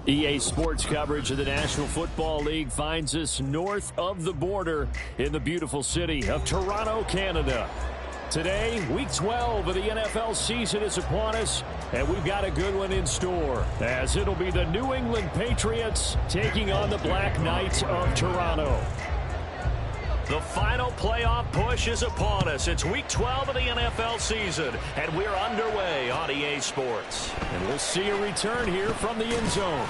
EA Sports coverage of the National Football League finds us north of the border in the beautiful city of Toronto, Canada. Today, Week 12 of the NFL season is upon us, and we've got a good one in store, as it'll be the New England Patriots taking on the Black Knights of Toronto. The final playoff push is upon us. It's Week 12 of the NFL season, and we're underway on EA Sports. And we'll see a return here from the end zone.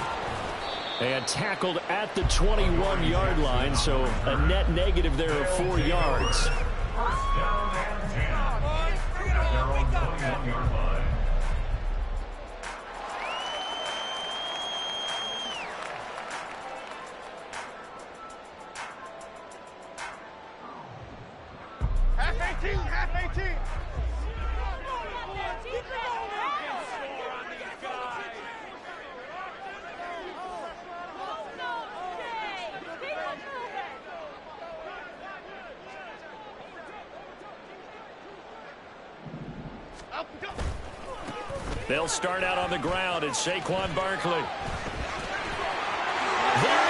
And tackled at the 21-yard line, so a net negative there of 4 yards. First down and 10. They're on 21-yard line. Half 18. They'll start out on the ground. It's Saquon Barkley. There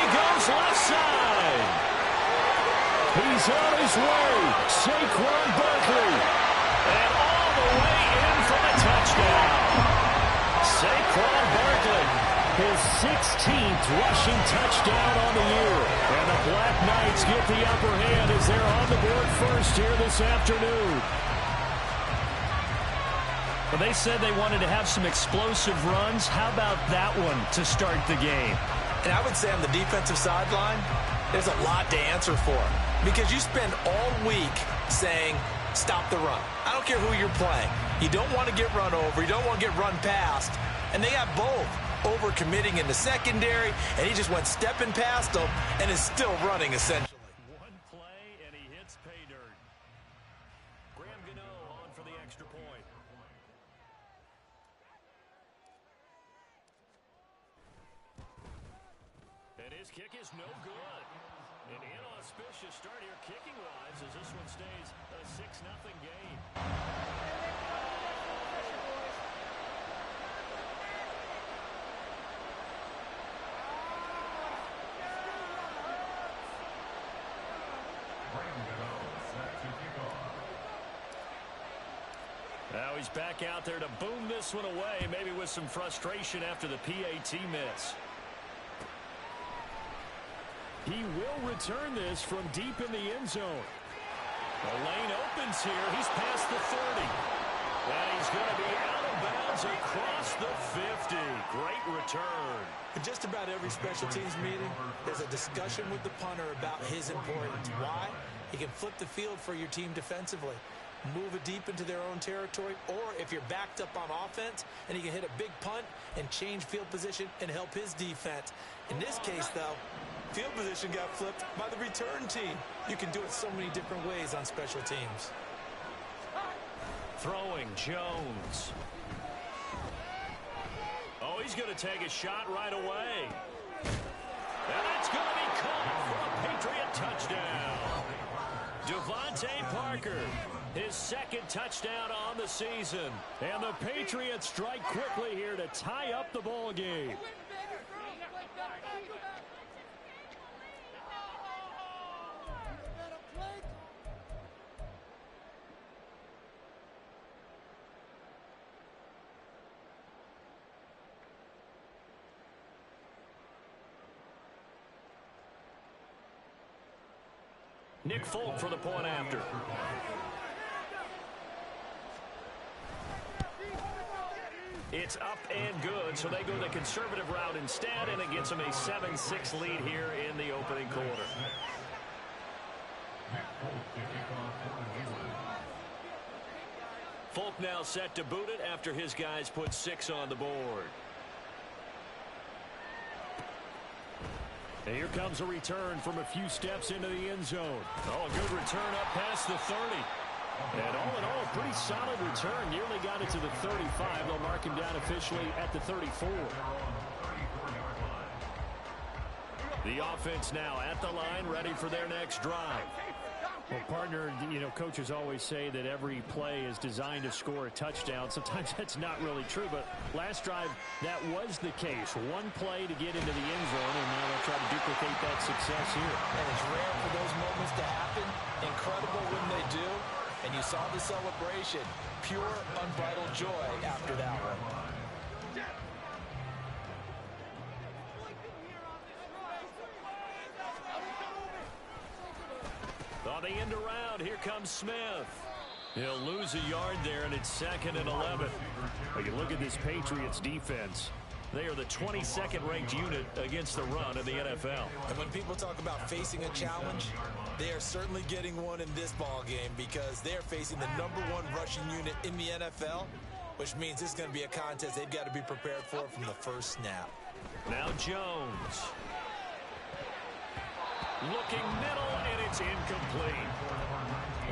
he goes, left side. He's on his way. Saquon Barkley. And all the way in for the touchdown. Saquon Barkley, his 16th rushing touchdown on the year. And the Black Knights get the upper hand as they're on the board first here this afternoon. Well, they said they wanted to have some explosive runs. How about that one to start the game? And I would say on the defensive sideline, there's a lot to answer for. Because you spend all week saying, stop the run. I don't care who you're playing. You don't want to get run over. You don't want to get run past. And they have both. Overcommitting in the secondary, and he just went stepping past them and is still running, essentially. One play, and he hits pay dirt. Graham Gano on for the extra point. And his kick is no good. An inauspicious start here kicking-wise as this one stays a 6-0 game. Now he's back out there to boom this one away, maybe with some frustration after the PAT miss. He will return this from deep in the end zone. The lane opens here. He's past the 30. And he's going to be out of bounds across the 50. Great return. In just about every special teams meeting, there's a discussion with the punter about his importance. Why? He can flip the field for your team defensively, move it deep into their own territory, or if you're backed up on offense, and he can hit a big punt and change field position and help his defense. In this case, though, field position got flipped by the return team. You can do it so many different ways on special teams. Throwing Jones. Oh, he's going to take a shot right away. And that's going to be caught for a Patriot touchdown. Devontae Parker, his second touchdown on the season. And the Patriots strike quickly here to tie up the ball game. Nick Folk for the point after. It's up and good, so they go the conservative route instead, and it gets them a 7-6 lead here in the opening quarter. Folk now set to boot it after his guys put 6 on the board. And here comes a return from a few steps into the end zone. Oh, a good return up past the 30. And all in all, a pretty solid return. Nearly got it to the 35. They'll mark him down officially at the 34. The offense now at the line, ready for their next drive. Well, partner, coaches always say that every play is designed to score a touchdown. Sometimes that's not really true, but last drive, that was the case. One play to get into the end zone, and now they'll try to duplicate that success here. And it's rare for those moments to happen. Incredible when they do. And you saw the celebration. Pure, unbridled joy after that one. On the end around, here comes Smith. He'll lose a yard there, and it's 2nd and 11. But you look at this Patriots defense. They are the 22nd ranked unit against the run in the NFL. And when people talk about facing a challenge, they are certainly getting one in this ball game because they're facing the #1 rushing unit in the NFL, which means this is going to be a contest they've got to be prepared for from the first snap. Now Jones. Looking middle, and it's incomplete.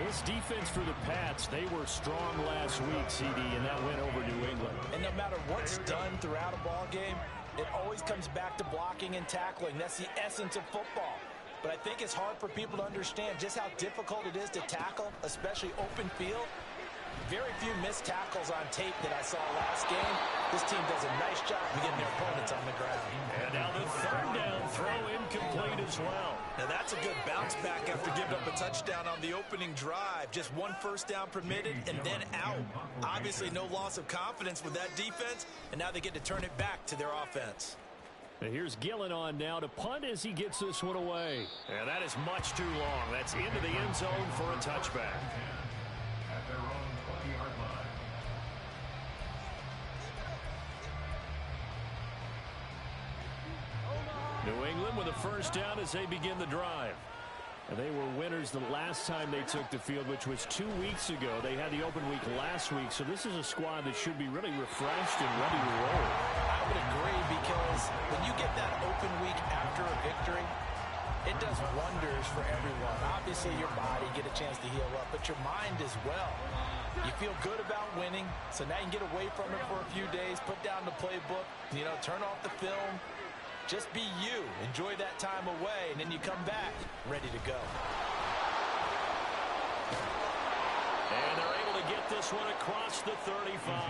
This defense for the Pats, they were strong last week, CD, and that went over New England. And no matter what's done throughout a ball game, it always comes back to blocking and tackling. That's the essence of football. But I think it's hard for people to understand just how difficult it is to tackle, especially open field. Very few missed tackles on tape that I saw last game. This team does a nice job of getting their opponents on the ground. And now the 3rd down throw incomplete as well. Now that's a good bounce back after giving up a touchdown on the opening drive. Just 1 first down permitted and then out. Obviously no loss of confidence with that defense, and now they get to turn it back to their offense. And here's Gillen on now to punt as he gets this one away. And that is much too long. That's into the end zone for a touchback. At their own 20-yard line. New England with a first down as they begin the drive. And they were winners the last time they took the field, which was 2 weeks ago. They had the open week last week, so this is a squad that should be really refreshed and ready to roll. I would agree because when you get that open week after a victory, it does wonders for everyone. Obviously, your body get a chance to heal up, but your mind as well. You feel good about winning, so now you can get away from it for a few days, put down the playbook, turn off the film. Just be you. Enjoy that time away, and then you come back ready to go. And they're able to get this one across the 35.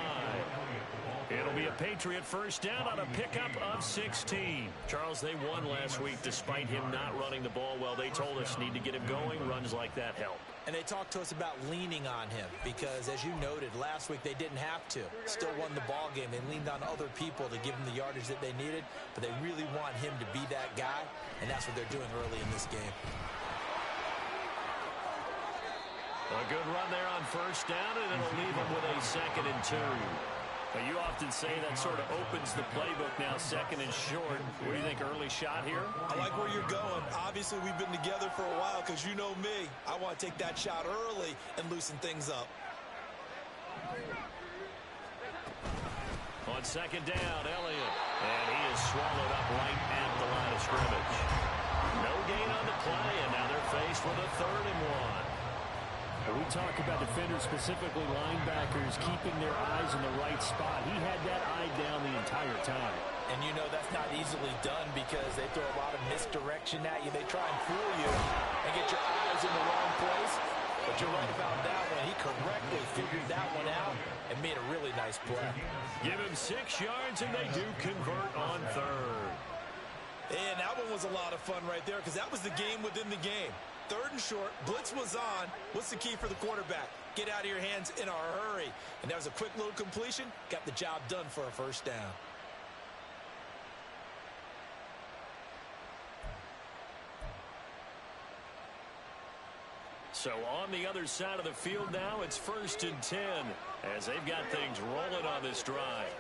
It'll be a Patriot first down on a pickup of 16. Charles, they won last week despite him not running the ball well. They told us need to get him going. Runs like that help. And they talked to us about leaning on him because, as you noted, last week they didn't have to. Still won the ball game. They leaned on other people to give them the yardage that they needed, but they really want him to be that guy, and that's what they're doing early in this game. A good run there on first down, and it'll leave them with a 2nd and 2. But you often say that sort of opens the playbook now, 2nd and short. What do you think, early shot here? I like where you're going. Obviously, we've been together for a while because you know me. I want to take that shot early and loosen things up. On 2nd down, Elliott. And he is swallowed up right at the line of scrimmage. No gain on the play, and now they're faced with a 3rd and 1. We talk about defenders, specifically linebackers, keeping their eyes in the right spot. He had that eye down the entire time. And that's not easily done because they throw a lot of misdirection at you. They try and fool you and get your eyes in the wrong place. But you're right about that one. He correctly figured that one out and made a really nice play. Give him 6 yards, and they do convert on 3rd. And that one was a lot of fun right there because that was the game within the game. 3rd and short, blitz was on. What's the key for the quarterback? Get out of your hands in a hurry. And that was a quick little completion. Got the job done for a first down. So on the other side of the field now, it's 1st and 10 as they've got things rolling on this drive.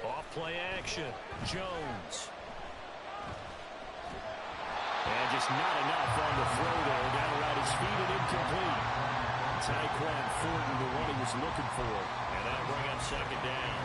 Off play action, Jones. And just not enough on the throw there. Down around his feet and incomplete. Tyquan Thornton, the one he was looking for. And that'll bring up 2nd down.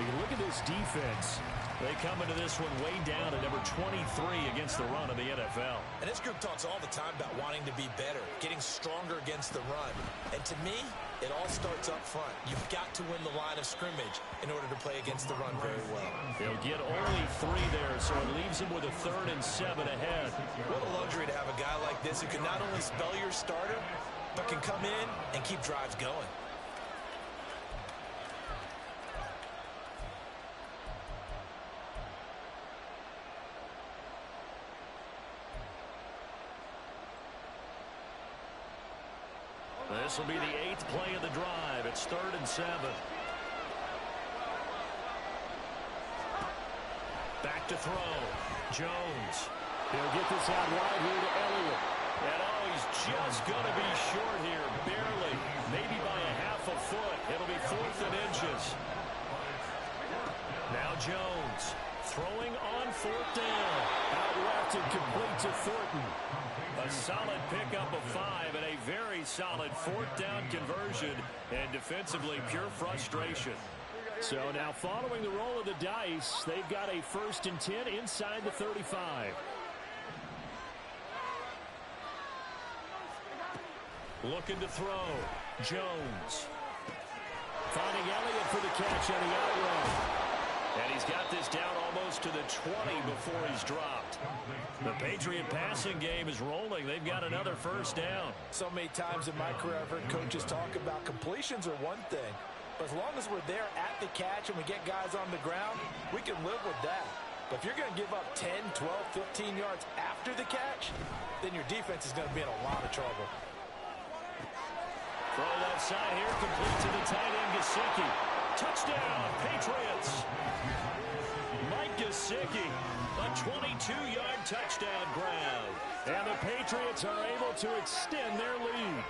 You look at this defense. They come into this one way down at number 23 against the run of the NFL. And this group talks all the time about wanting to be better, getting stronger against the run. And to me, It all starts up front. You've got to win the line of scrimmage in order to play against the run very well. They'll get only 3 there, so it leaves them with a 3rd and 7 ahead. What a luxury to have a guy like this who can not only spell your starter, but can come in and keep drives going. This will be the 8th play of the drive. It's 3rd and 7. Back to throw. Jones. He'll get this out wide here to Elliott. And he's just going to be short here. Barely. Maybe by a half a foot. It'll be 4th and inches. Now Jones. Throwing on 4th down. Out left and complete to Thornton. A solid pickup of 5 and a very solid 4th down conversion. And defensively, pure frustration. So now following the roll of the dice, they've got a 1st and 10 inside the 35. Looking to throw. Jones. Finding Elliott for the catch on the out run. And he's got this down almost to the 20 before he's dropped. The Patriot passing game is rolling. They've got another 1st down. So many times in my career I've heard coaches talk about completions are one thing. But as long as we're there at the catch and we get guys on the ground, we can live with that. But if you're going to give up 10, 12, 15 yards after the catch, then your defense is going to be in a lot of trouble. Throw left side here, complete to the tight end, Gesicki. Touchdown, Patriots. Mike Gesicki, a 22-yard touchdown grab. And the Patriots are able to extend their lead.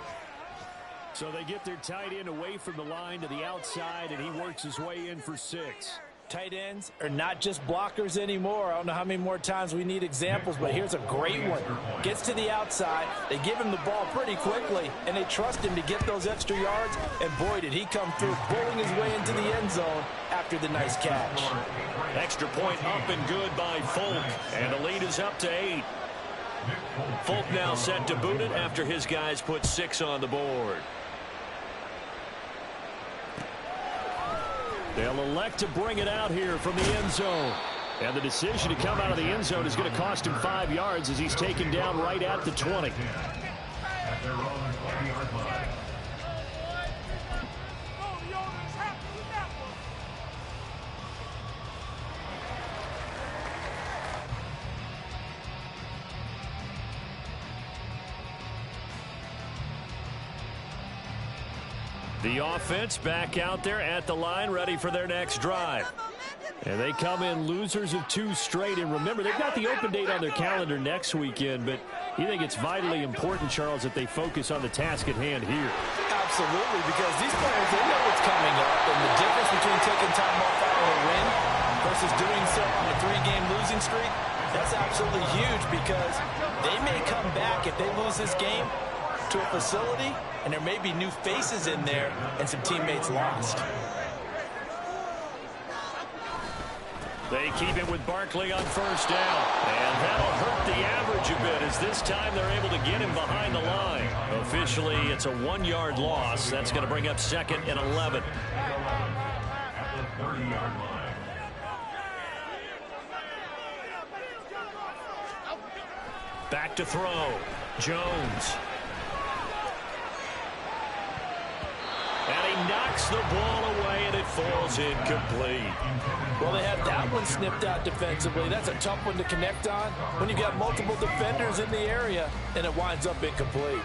So they get their tight end away from the line to the outside, and he works his way in for 6. Tight ends are not just blockers anymore. I don't know how many more times we need examples, but here's a great one. Gets to the outside, they give him the ball pretty quickly, and they trust him to get those extra yards, and boy, did he come through, pulling his way into the end zone after the nice catch. Extra point up and good by Folk, and the lead is up to 8. Folk now set to boot it after his guys put 6 on the board. They'll elect to bring it out here from the end zone. And the decision to come out of the end zone is going to cost him 5 yards as he's taken down right at the 20. At their own 20-yard line. The offense back out there at the line, ready for their next drive. And they come in losers of 2 straight. And remember, they've got the open date on their calendar next weekend, but you think it's vitally important, Charles, that they focus on the task at hand here. Absolutely, because these players, they know what's coming up, and the difference between taking time off after a win versus doing so on a 3-game losing streak, that's absolutely huge, because they may come back if they lose this game to a facility, and there may be new faces in there and some teammates lost. They keep it with Barkley on 1st down. And that'll hurt the average a bit as this time they're able to get him behind the line. Officially, it's a 1-yard loss. That's going to bring up 2nd and 11. At the 30-yard line. Back to throw. Jones. And he knocks the ball away, and it falls incomplete. Well, they have that one snipped out defensively. That's a tough one to connect on when you've got multiple defenders in the area, and it winds up incomplete.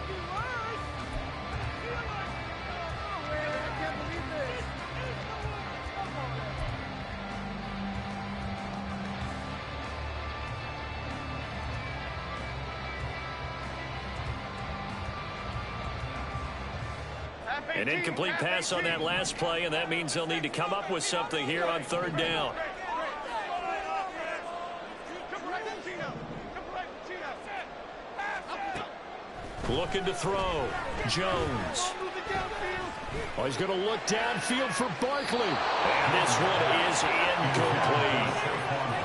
An incomplete pass on that last play, and that means they'll need to come up with something here on 3rd down. Looking to throw. Jones. Oh, he's going to look downfield for Barkley. And this one is incomplete.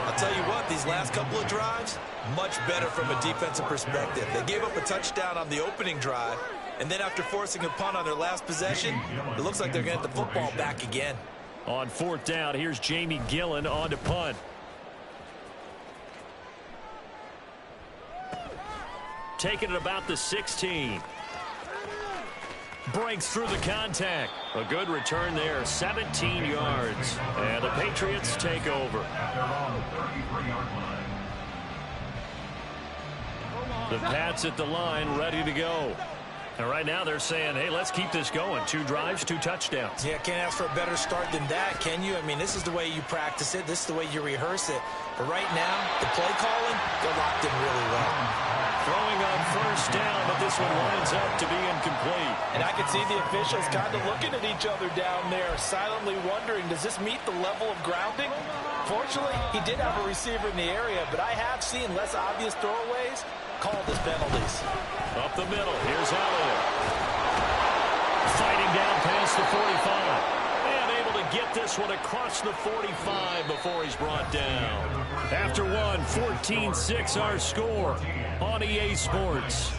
I'll tell you what, these last couple of drives, much better from a defensive perspective. They gave up a touchdown on the opening drive, And then after forcing a punt on their last possession, it looks like they're going to get the football back again. On 4th down, here's Jamie Gillen on to punt. Taking it about the 16. Breaks through the contact. A good return there, 17 yards. And the Patriots take over. The Pats at the line, ready to go. And right now they're saying, hey, let's keep this going. 2 drives, 2 touchdowns. Yeah, can't ask for a better start than that, can you? I mean, this is the way you practice it. This is the way you rehearse it. But right now, the play calling, they're locked in really well. Throwing on 1st down, but this one winds up to be incomplete. And I can see the officials kind of looking at each other down there, silently wondering, does this meet the level of grounding? Fortunately, he did have a receiver in the area, but I have seen less obvious throwaways called as penalties. Up the middle, here's Elliott. Fighting down past the 45. And able to get this one across the 45 before he's brought down. After one, 14-6 our score on EA Sports.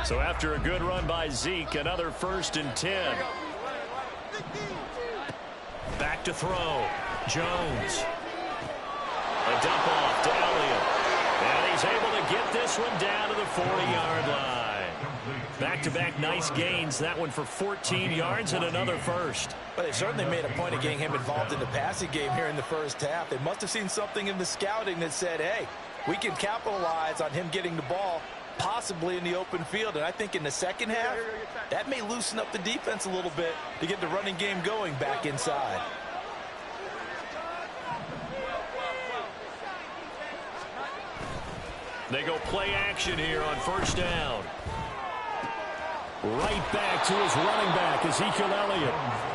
So after a good run by Zeke, another 1st and 10. Back to throw. Jones. A dump off to Elliott. And he's able to get this one down to the 40-yard line. Back-to-back nice gains. That one for 14 yards and another 1st. But they certainly made a point of getting him involved in the passing game here in the 1st half. They must have seen something in the scouting that said, hey, we can capitalize on him getting the ball possibly in the open field. And I think in the 2nd half, that may loosen up the defense a little bit to get the running game going back inside. They go play action here on 1st down. Right back to his running back, Ezekiel Elliott.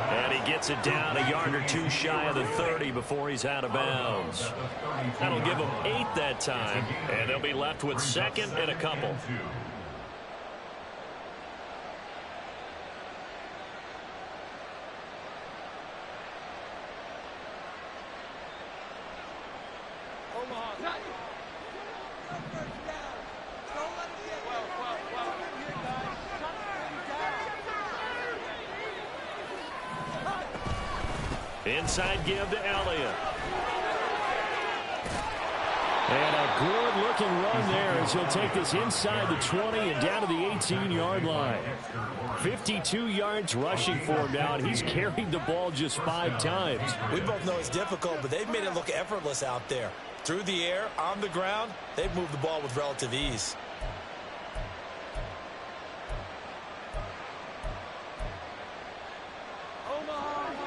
And he gets it down a yard or 2 shy of the 30 before he's out of bounds. That'll give him 8 that time. And they'll be left with 2nd and a couple. Inside give to Elliott. And a good-looking run there as he'll take this inside the 20 and down to the 18-yard line. 52 yards rushing for him now, and he's carried the ball just 5 times. We both know it's difficult, but they've made it look effortless out there. Through the air, on the ground, they've moved the ball with relative ease.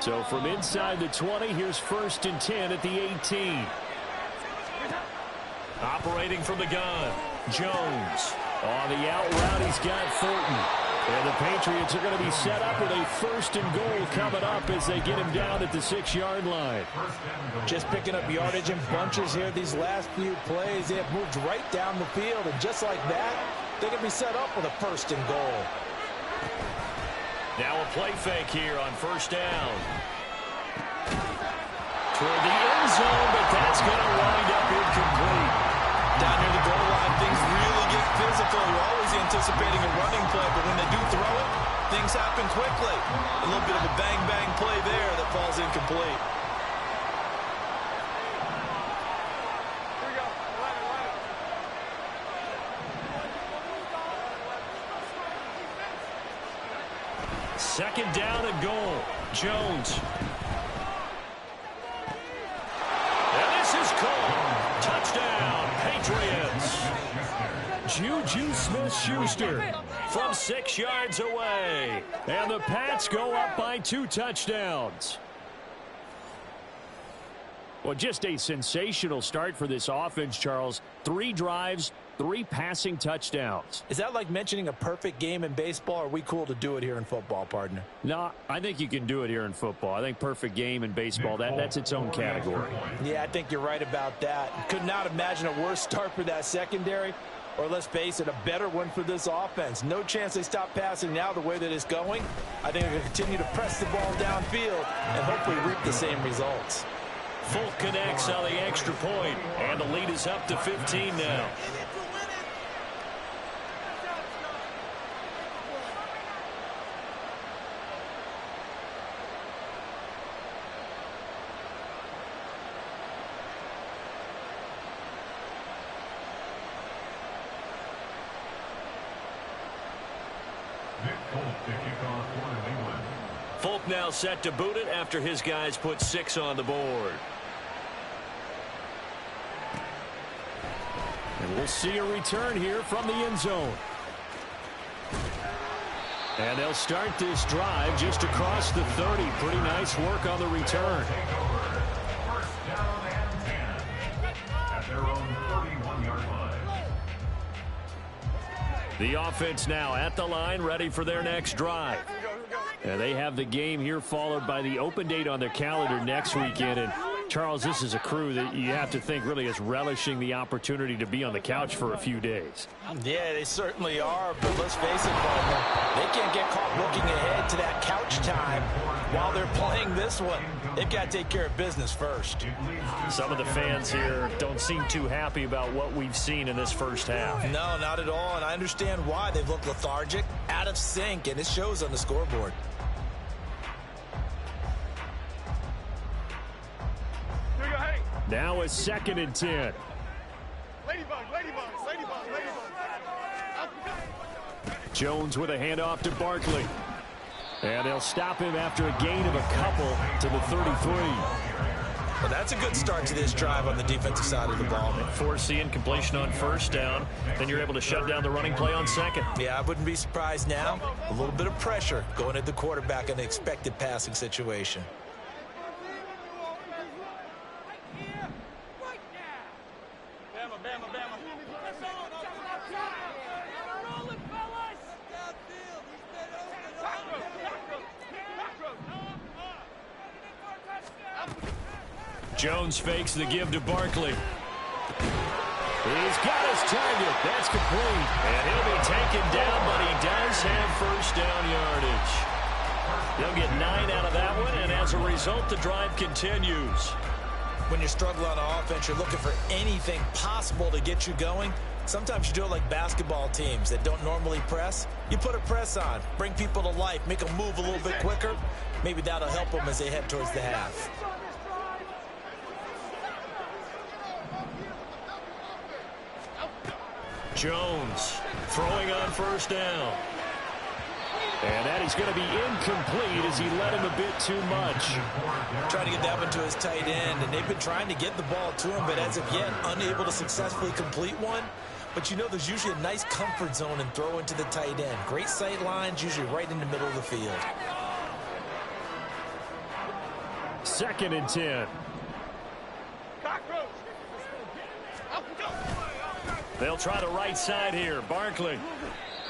So from inside the 20, here's 1st and 10 at the 18. Operating from the gun, Jones. On the out route, he's got Thornton. And the Patriots are going to be set up with a 1st and goal coming up as they get him down at the 6-yard line. Just picking up yardage in bunches here these last few plays. They have moved right down the field, and just like that, they're going to be set up with a 1st and goal. Now a play fake here on 1st down. Toward the end zone, but that's going to wind up incomplete. Down near the goal line, things really get physical. You're always anticipating a running play, but when they do throw it, things happen quickly. A little bit of a bang-bang play there that falls incomplete. Second down and goal. Jones. And this is called. Touchdown, Patriots. Juju Smith-Schuster from 6 yards away. And the Pats go up by 2 touchdowns. Well, just a sensational start for this offense, Charles. 3 drives, 3 passing touchdowns. Is that like mentioning a perfect game in baseball, or are we cool to do it here in football, partner? No, I think you can do it here in football. I think perfect game in baseball, that's its own category. Yeah, I think you're right about that. Could not imagine a worse start for that secondary, or let's face it, a better one for this offense. No chance they stop passing now the way that it's going. I think they're going to continue to press the ball downfield and hopefully reap the same results. Folk connects on the extra point, and the lead is up to 15 now. Folk now set to boot it after his guys put 6 on the board. And we'll see a return here from the end zone. And they'll start this drive just across the 30. Pretty nice work on the return. First down and 10 at their own 31-yard line. The offense now at the line, ready for their next drive. And they have the game here followed by the open date on their calendar next weekend. And Charles, this is a crew that you have to think really is relishing the opportunity to be on the couch for a few days. Yeah, they certainly are, but let's face it, partner, they can't get caught looking ahead to that couch time while they're playing this one. They've got to take care of business first. Some of the fans here don't seem too happy about what we've seen in this first half. No, not at all, and I understand why. They've looked lethargic, out of sync, and it shows on the scoreboard. Now a 2nd and 10. Jones with a handoff to Barkley. And they'll stop him after a gain of a couple to the 33. Well, that's a good start to this drive on the defensive side of the ball. Force the incompletion on first down. Then you're able to shut down the running play on second. Yeah, I wouldn't be surprised now. A little bit of pressure going at the quarterback in an expected passing situation. Jones fakes the give to Barkley. He's got his target. That's complete. And he'll be taken down, but he does have first down yardage. They'll get 9 out of that one, and as a result, the drive continues. When you're struggling on offense, you're looking for anything possible to get you going. Sometimes you do it like basketball teams that don't normally press. You put a press on, bring people to life, make them move a little bit quicker. Maybe that'll help them as they head towards the half. Jones throwing on first down. And that is going to be incomplete as he led him a bit too much. Trying to get that one to his tight end, and they've been trying to get the ball to him, but as of yet, unable to successfully complete one. But you know there's usually a nice comfort zone and throw into the tight end. Great sight lines, usually right in the middle of the field. 2nd and 10. They'll try the right side here. Barkley.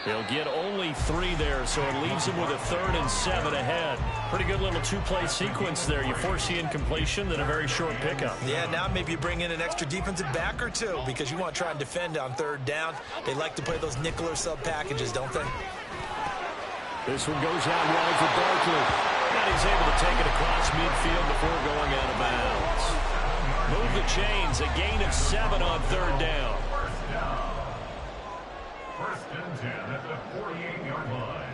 He'll get only 3 there, so it leaves him with a 3rd and 7 ahead. Pretty good little 2-play sequence there. You force the incompletion, then a very short pickup. Yeah, now maybe you bring in an extra defensive back or two because you want to try and defend on 3rd down. They like to play those nickel or sub packages, don't they? This one goes out wide for Barkley. And he's able to take it across midfield before going out of bounds. Move the chains. A gain of 7 on 3rd down. First and 10 at the 48-yard line.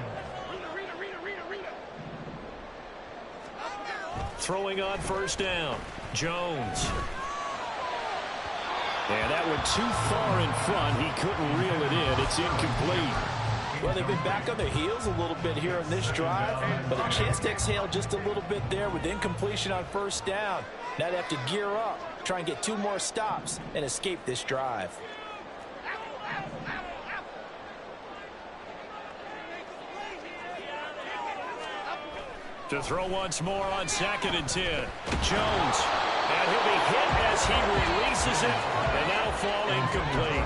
Throwing on first down. Jones. And that went too far in front. He couldn't reel it in. It's incomplete. Well, they've been back on their heels a little bit here on this drive, but a chance to exhale just a little bit there with incompletion on first down. Now they have to gear up, try and get 2 more stops and escape this drive. To throw once more on 2nd and 10. Jones And he'll be hit as he releases it, and now fall incomplete.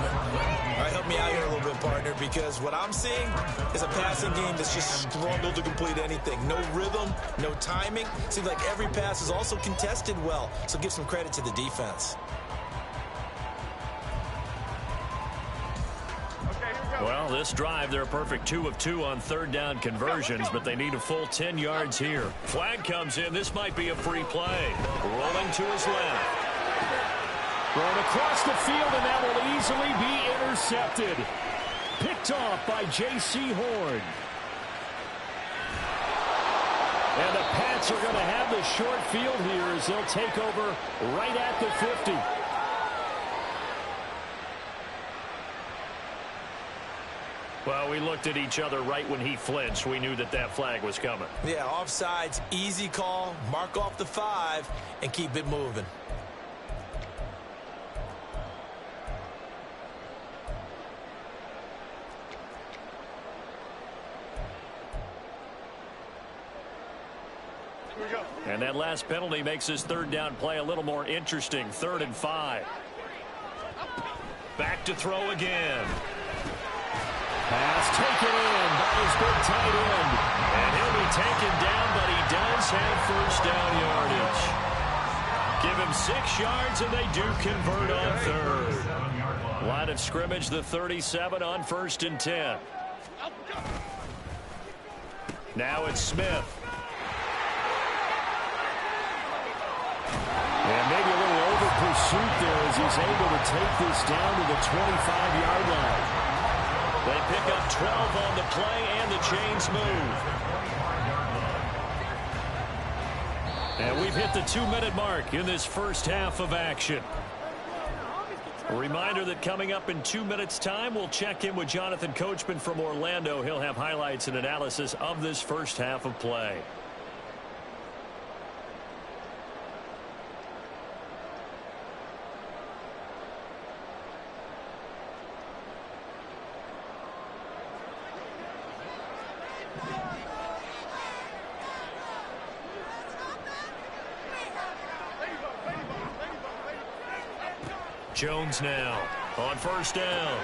All right, help me out here a little bit, partner, because what I'm seeing is a passing game that's just struggled to complete anything. No rhythm, no timing. Seems like every pass is also contested well, so give some credit to the defense. Well, this drive, they're a perfect 2 of 2 on third down conversions, but they need a full 10 yards here. Flag comes in. This might be a free play. Rolling to his left. Thrown across the field, and that will easily be intercepted. Picked off by J.C. Horn. And the Pats are going to have the short field here as they'll take over right at the 50. Well, we looked at each other right when he flinched. We knew that that flag was coming. Yeah, offsides, easy call. Mark off the 5 and keep it moving. And that last penalty makes his third down play a little more interesting. 3rd and 5. Back to throw again. Pass taken in by his big tight end. And he'll be taken down, but he does have first down yardage. Give him 6 yards, and they do convert on 3rd. Line of scrimmage, the 37 on 1st and 10. Now it's Smith. And maybe a little over pursuit there as he's able to take this down to the 25-yard line. They pick up 12 on the play, and the chains move. And we've hit the 2-minute mark in this first half of action. A reminder that coming up in 2 minutes' time, we'll check in with Jonathan Coachman from Orlando. He'll have highlights and analysis of this first half of play. Jones now on first down.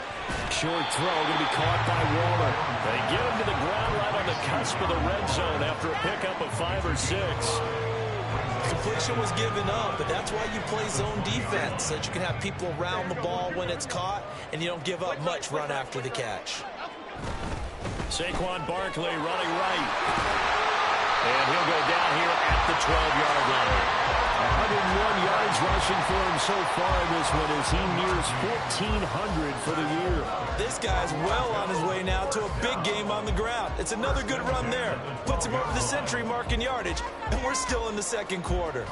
Short throw going to be caught by Waller. They get him to the ground right on the cusp of the red zone after a pickup of 5 or 6. Completion was given up, but that's why you play zone defense, so that you can have people around the ball when it's caught, and you don't give up much run after the catch. Saquon Barkley running right. And he'll go down here at the 12-yard line. 101 yards rushing for him so far in this one as he nears 1,400 for the year. This guy's well on his way now to a big game on the ground. It's another good run there. Puts him over the century mark in yardage, and we're still in the second quarter.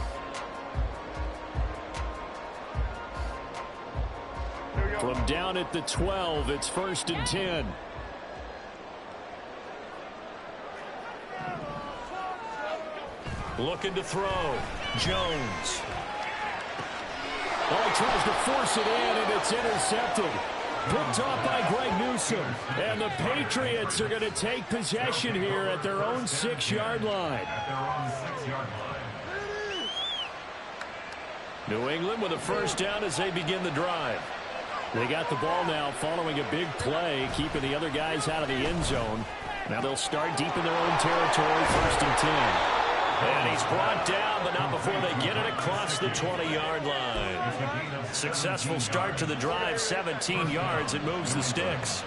From down at the 12, it's 1st and 10. Looking to throw. Jones. Oh, he tries to force it in, and it's intercepted. Picked off by Greg Newsome. And the Patriots are going to take possession here at their own 6-yard line. New England with a first down as they begin the drive. They got the ball now following a big play, keeping the other guys out of the end zone. Now they'll start deep in their own territory, 1st and 10. And he's brought down, but not before they get it across the 20-yard line. Successful start to the drive, 17 yards. It moves the sticks.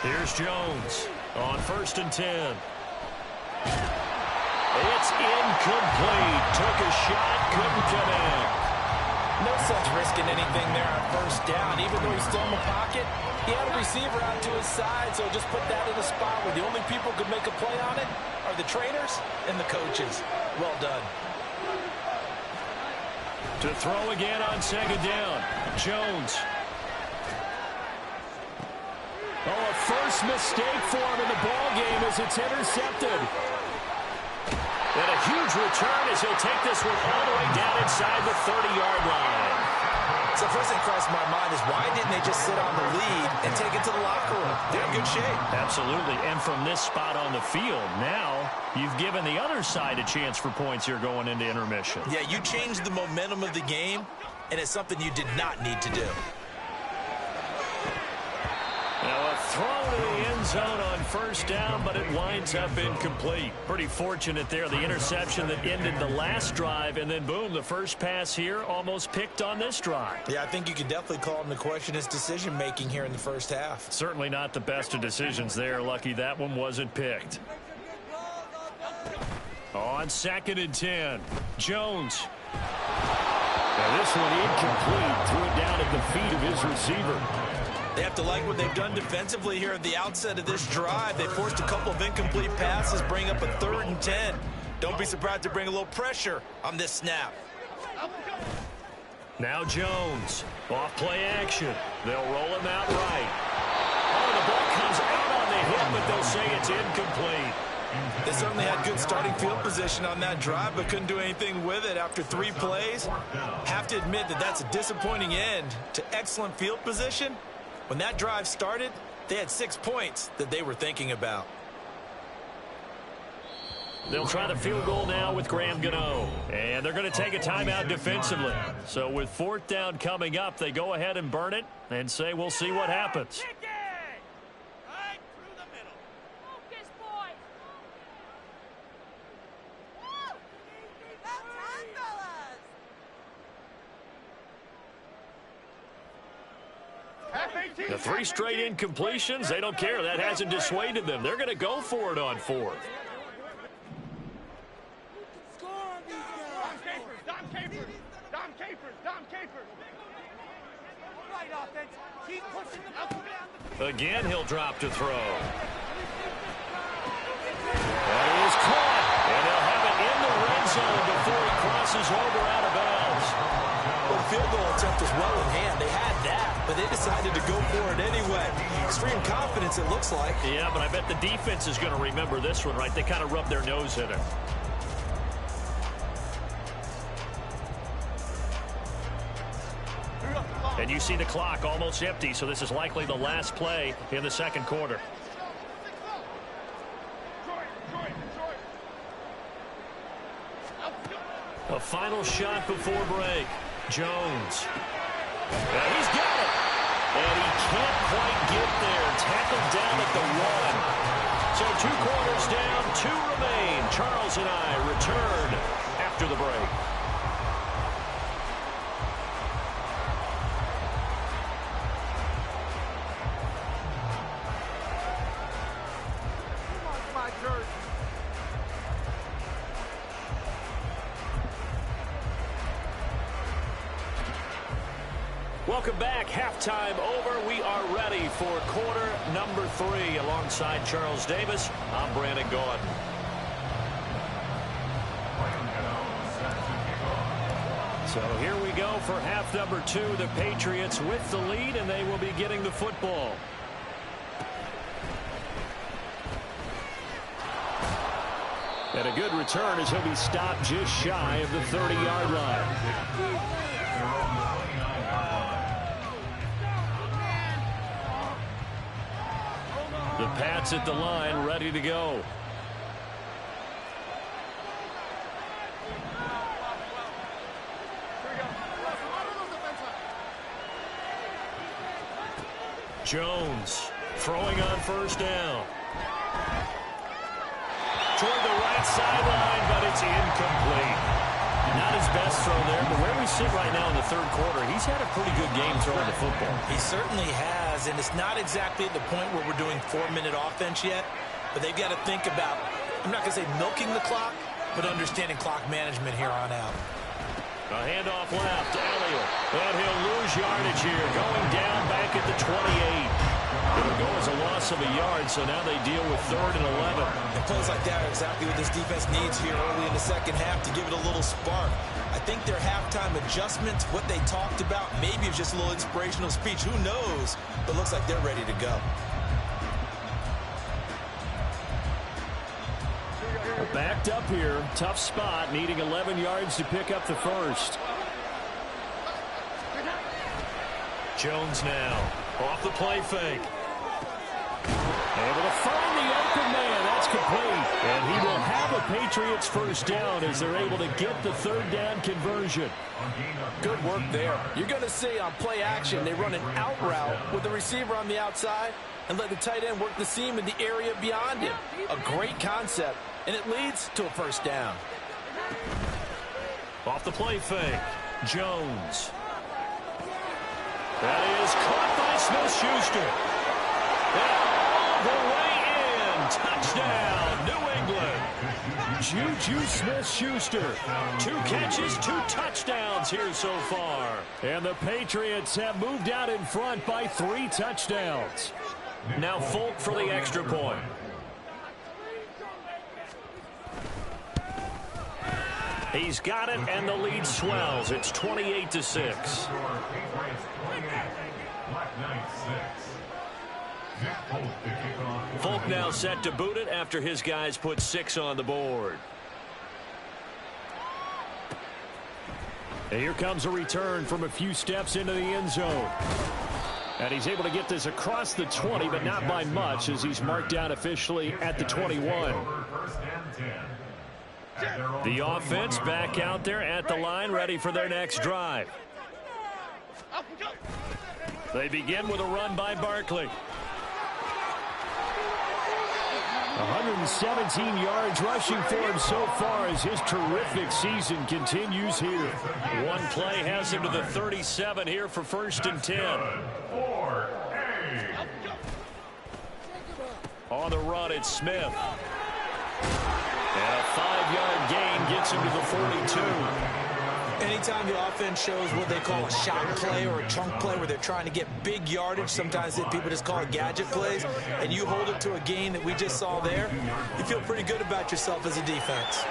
Here's Jones on 1st and 10. It's incomplete. Took a shot, couldn't connect. No sense risking anything there on first down. Even though he's still in the pocket, he had a receiver out to his side, so just put that in a spot where the only people who could make a play on it are the trainers and the coaches. Well done. To throw again on 2nd down. Jones. Oh, a first mistake for him in the ball game as it's intercepted. And a huge return as he'll take this one all the way down inside the 30-yard line. So the first thing that crossed my mind is why didn't they just sit on the lead and take it to the locker room? They're in good shape. Absolutely. And from this spot on the field, now you've given the other side a chance for points here going into intermission. Yeah, you changed the momentum of the game, and it's something you did not need to do. Now a throw to the end zone on first down, but it winds up incomplete. Pretty fortunate there. The interception that ended the last drive, and then boom, the first pass here almost picked on this drive. Yeah, I think you can definitely call him to question his decision-making here in the first half. Certainly not the best of decisions there. Lucky that one wasn't picked. On 2nd and 10, Jones. Now this one incomplete. Threw it down at the feet of his receiver. They have to like what they've done defensively here at the outset of this drive. They forced a couple of incomplete passes, bring up a 3rd and 10. Don't be surprised to bring a little pressure on this snap. Now Jones, off play action. They'll roll him out right. Oh, the ball comes out on the hit, but they'll say it's incomplete. They certainly had good starting field position on that drive, but couldn't do anything with it after 3 plays. Have to admit that that's a disappointing end to excellent field position. When that drive started, they had 6 points that they were thinking about. They'll try the field goal now with Graham Gano. And they're going to take a timeout defensively. So with 4th down coming up, they go ahead and burn it and say we'll see what happens. The 3 straight incompletions, they don't care. That hasn't dissuaded them. They're going to go for it on 4th. Again, he'll drop to throw. That is caught. And they'll have it in the red zone before he crosses over out of bounds. Well, the field goal attempt was well in hand. They had that, but they decided to go for it anyway. Extreme confidence, it looks like. Yeah, but I bet the defense is going to remember this one, right? They kind of rubbed their nose in it. And you see the clock almost empty, so this is likely the last play in the 2nd quarter. A final shot before break. Jones. And he's got it. And he can't quite get there. Tackled down at the 1. So 2 quarters down, 2 remain. Charles and I return after the break. Welcome back. Halftime over. We are ready for quarter number 3. Alongside Charles Davis, I'm Brandon Gaudin. So here we go for half number 2. The Patriots with the lead, and they will be getting the football. And a good return as he'll be stopped just shy of the 30-yard line. The Pats at the line, ready to go. Jones throwing on first down. Toward the right sideline, but it's incomplete. Not his best throw there, but where we sit right now in the 3rd quarter, he's had a pretty good game throwing the football. He certainly has, and it's not exactly at the point where we're doing 4-minute offense yet, but they've got to think about, I'm not going to say milking the clock, but understanding clock management here on out. A handoff left to Elliott, and he'll lose yardage here, going down back at the 28. It'll go as a loss of a yard, so now they deal with 3rd and 11. And plays like that are exactly what this defense needs here early in the 2nd half to give it a little spark. I think their halftime adjustments, what they talked about, maybe it's just a little inspirational speech. Who knows? But looks like they're ready to go. Backed up here. Tough spot. Needing 11 yards to pick up the first. Jones now off the play fake. Able to find the open man. That's complete. And he will have a Patriots first down as they're able to get the third down conversion. Good work there. You're going to see on play action, they run an out route with the receiver on the outside and let the tight end work the seam in the area beyond him. A great concept, and it leads to a first down. Off the play fake, Jones. That is caught by Smith-Schuster. All the way in. Touchdown, New England. Juju Smith-Schuster. 2 catches, 2 touchdowns here so far. And the Patriots have moved out in front by 3 touchdowns. Now Folk for the extra point. He's got it, and the lead swells. It's 28-6. Folk now set to boot it after his guys put 6 on the board. And here comes a return from a few steps into the end zone. And he's able to get this across the 20, but not by much, as he's marked down officially at the 21. The offense back out there at the line, ready for their next drive. They begin with a run by Barkley. 117 yards rushing for him so far as his terrific season continues here. One play has him to the 37 here for 1st and 10. On the run, it's Smith. And a 5-yard gain gets him to the 42. Anytime the offense shows what they call a shot play or a chunk play where they're trying to get big yardage, sometimes people just call it gadget plays, and you hold it to a gain that we just saw there, you feel pretty good about yourself as a defense.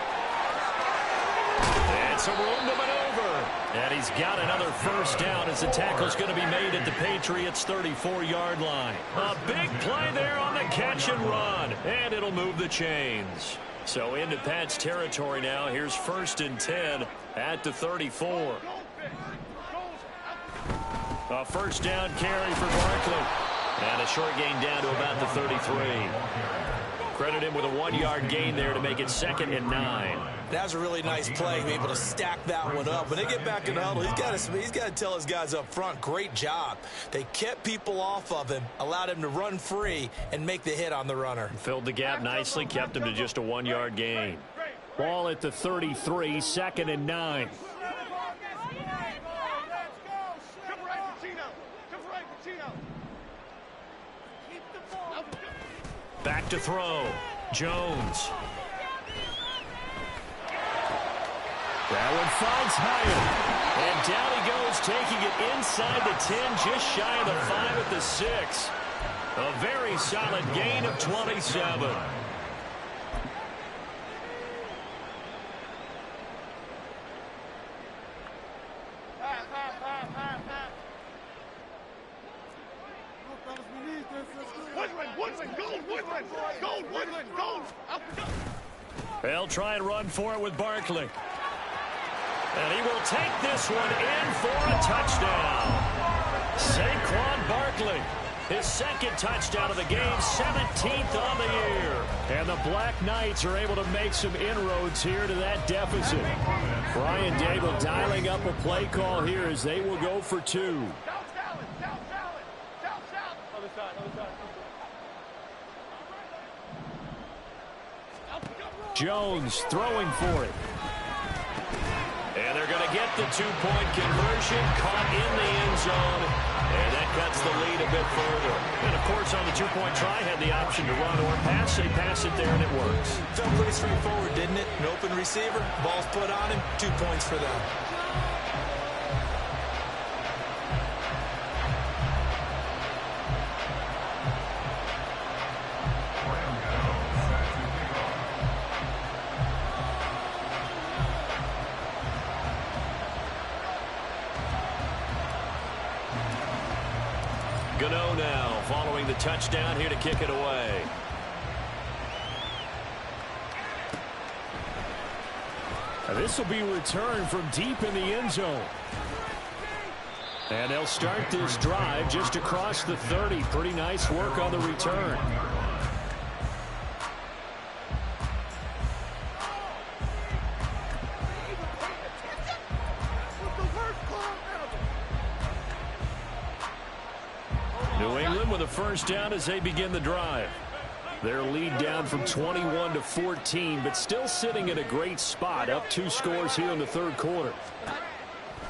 And some room to maneuver. And he's got another first down as the tackle's going to be made at the Patriots' 34-yard line. A big play there on the catch and run, and it'll move the chains. So into Pat's territory now. Here's 1st and 10 at the 34. A first down carry for Barkley. And a short gain down to about the 33. Credit him with a 1-yard gain there to make it 2nd and 9. That was a really nice play, being able to stack that one up. When they get back in the huddle, he's got to tell his guys up front, great job. They kept people off of him, allowed him to run free, and make the hit on the runner. Filled the gap nicely, kept him to just a 1-yard gain. Ball at the 33, 2nd and 9. Back to throw. Jones. That one finds Hyatt. And down he goes, taking it inside the 10, just shy of the 5 at the 6. A very solid gain of 27. They'll try and run for it with Barkley. And he will take this one in for a touchdown. Saquon Barkley, his 2nd touchdown of the game, 17th on the year. And the Black Knights are able to make some inroads here to that deficit. Brian Dable dialing up a play call here as they will go for 2. Jones throwing for it. And they're going to get the 2-point conversion, caught in the end zone, and that cuts the lead a bit further. And, of course, on the 2-point try, had the option to run or pass. They pass it there, and it works. Felt pretty straightforward, didn't it? An open receiver, ball's put on him, 2 points for them. Gano now following the touchdown here to kick it away. This will be returned from deep in the end zone. And they'll start this drive just across the 30. Pretty nice work on the return. New England with a first down as they begin the drive. Their lead down from 21 to 14, but still sitting in a great spot, up 2 scores here in the third quarter.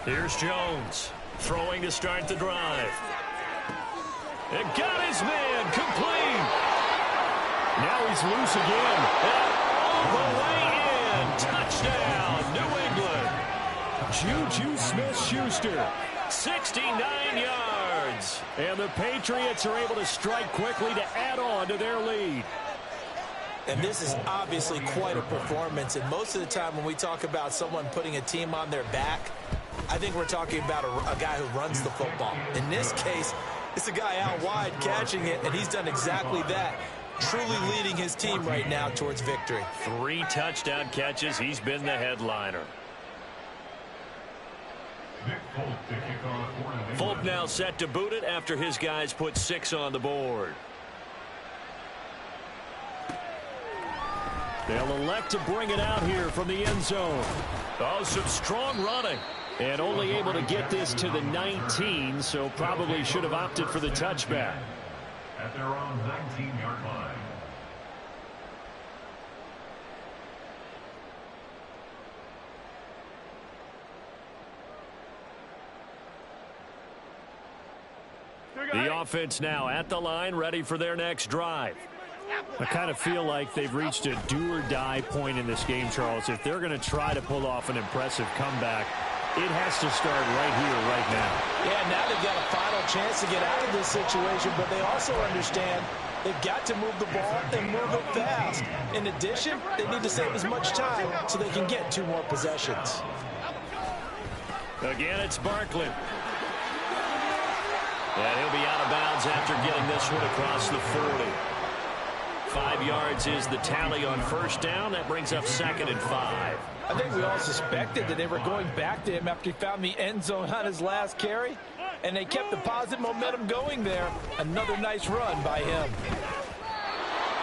Here's Jones throwing to start the drive. It got his man complete. Now he's loose again. And all the way in. Touchdown, New England. Juju Smith-Schuster. 69 yards. And the Patriots are able to strike quickly to add on to their lead. And this is obviously quite a performance. And most of the time when we talk about someone putting a team on their back, I think we're talking about a guy who runs the football. In this case, it's a guy out wide catching it, and he's done exactly that, truly leading his team right now towards victory. 3 touchdown catches. He's been the headliner. Folk now set to boot it after his guys put 6 on the board. They'll elect to bring it out here from the end zone. Oh, some strong running. And only able to get this to the 19, so probably should have opted for the touchback. At their own 19-yard line. The offense now at the line, ready for their next drive. I kind of feel like they've reached a do-or-die point in this game, Charles. If they're going to try to pull off an impressive comeback, it has to start right here, right now. Yeah, now they've got a final chance to get out of this situation, but they also understand they've got to move the ball and move it fast. In addition, they need to save as much time so they can get 2 more possessions. Again, it's Barkley. And he'll be out of bounds after getting this one across the 40. 5 yards is the tally on first down. That brings up 2nd and 5. I think we all suspected that they were going back to him after he found the end zone on his last carry, and they kept the positive momentum going there. Another nice run by him.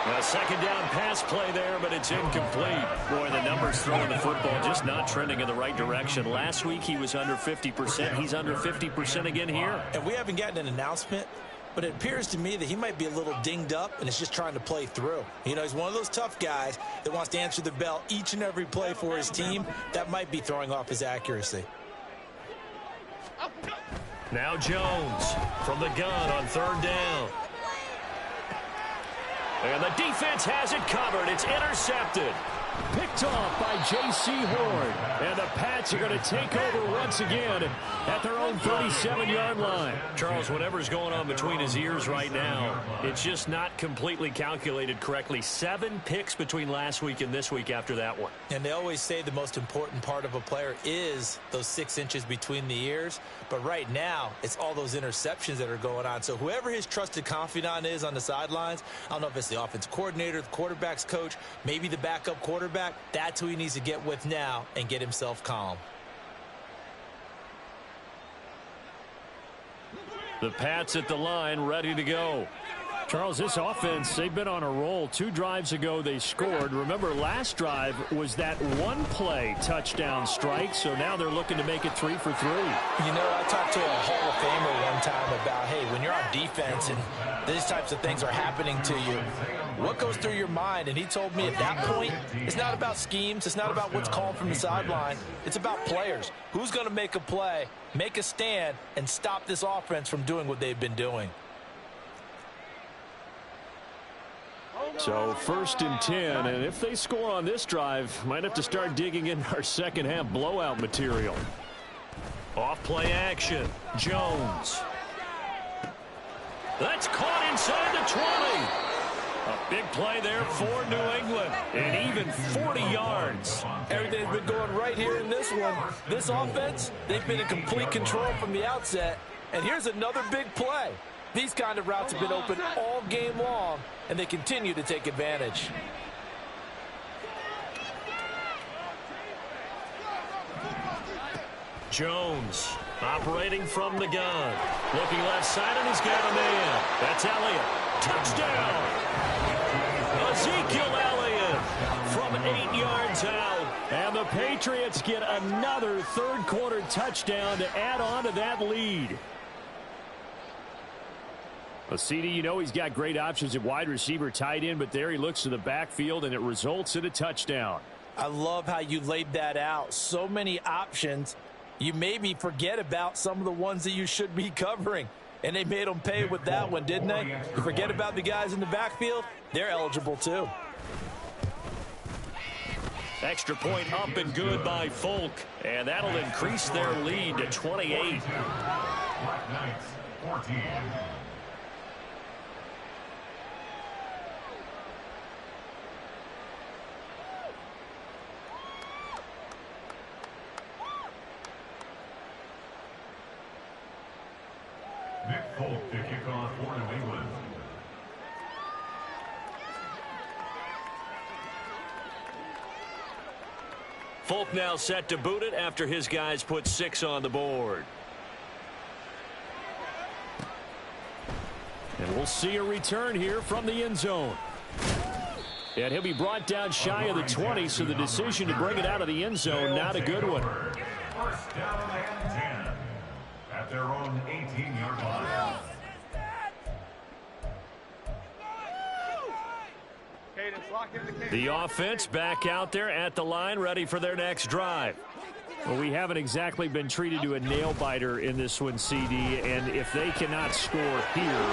A 2nd down pass play there, but it's incomplete. Boy, the numbers throwing the football just not trending in the right direction. Last week he was under 50%. He's under 50% again here. And we haven't gotten an announcement, but it appears to me that he might be a little dinged up and is just trying to play through. You know, he's one of those tough guys that wants to answer the bell each and every play for his team. That might be throwing off his accuracy. Now Jones from the gun on 3rd down. And the defense has it covered. It's intercepted. Picked off by J.C. Horn. And the Pats are going to take over once again at their own 37-yard line. Charles, whatever's going on between his ears right now, it's just not completely calculated correctly. 7 picks between last week and this week after that one. And they always say the most important part of a player is those 6 inches between the ears. But right now, it's all those interceptions that are going on. So whoever his trusted confidant is on the sidelines, I don't know if it's the offensive coordinator, the quarterback's coach, maybe the backup quarterback, that's who he needs to get with now and get himself calm. The Pats at the line, ready to go. Charles, this offense, they've been on a roll. 2 drives ago, they scored. Remember, last drive was that 1-play touchdown strike, so now they're looking to make it 3 for 3. You know, I talked to a Hall of Famer one time about, hey, when you're on defense and these types of things are happening to you, what goes through your mind? And he told me at that point, it's not about schemes. It's not about what's called from the sideline. It's about players. Who's going to make a play, make a stand, and stop this offense from doing what they've been doing? So 1st and 10, and if they score on this drive, might have to start digging in our second half blowout material. Off play action. Jones. That's caught inside the 20. A big play there for New England. And even 40 yards. Everything's been going right here in this one. This offense, they've been in complete control from the outset. And here's another big play. These kind of routes have been open all game long, and they continue to take advantage. Jones Operating from the gun. Looking left side, and he's got a man. That's Elliott. Touchdown! Ezekiel Elliott from 8 yards out. And the Patriots get another third-quarter touchdown to add on to that lead. CD, you know he's got great options at wide receiver, tight end, but there he looks to the backfield, and it results in a touchdown. I love how you laid that out. So many options. You maybe forget about some of the ones that you should be covering. And they made them pay with that one, didn't they? You forget about the guys in the backfield, they're eligible too. Extra point up and good by Folk. And that'll increase their lead to 28. Black Knights, 14. Nick Folk to kick off for New England. Folk now set to boot it after his guys put 6 on the board. And we'll see a return here from the end zone. And he'll be brought down shy of the 20, so the decision to bring it out of the end zone, not a good one. First down and 10 at their own 18-yard line. The offense back out there at the line, ready for their next drive. Well, we haven't exactly been treated to a nail-biter in this one, CD, and if they cannot score here,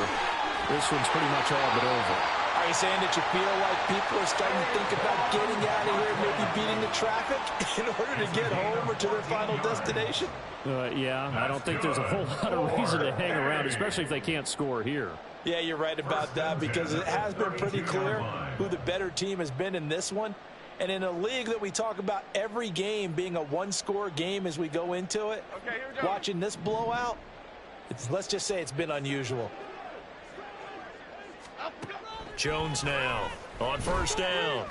this one's pretty much all but over. Are you saying that you feel like people are starting to think about getting out of here, maybe beating the traffic in order to get home or to their final destination? Yeah, I don't think there's a whole lot of reason to hang around, especially if they can't score here. Yeah, you're right about that, because it has been pretty clear who the better team has been in this one. And in a league that we talk about every game being a one-score game as we go into it, watching this blowout, let's just say it's been unusual. Jones now on first down.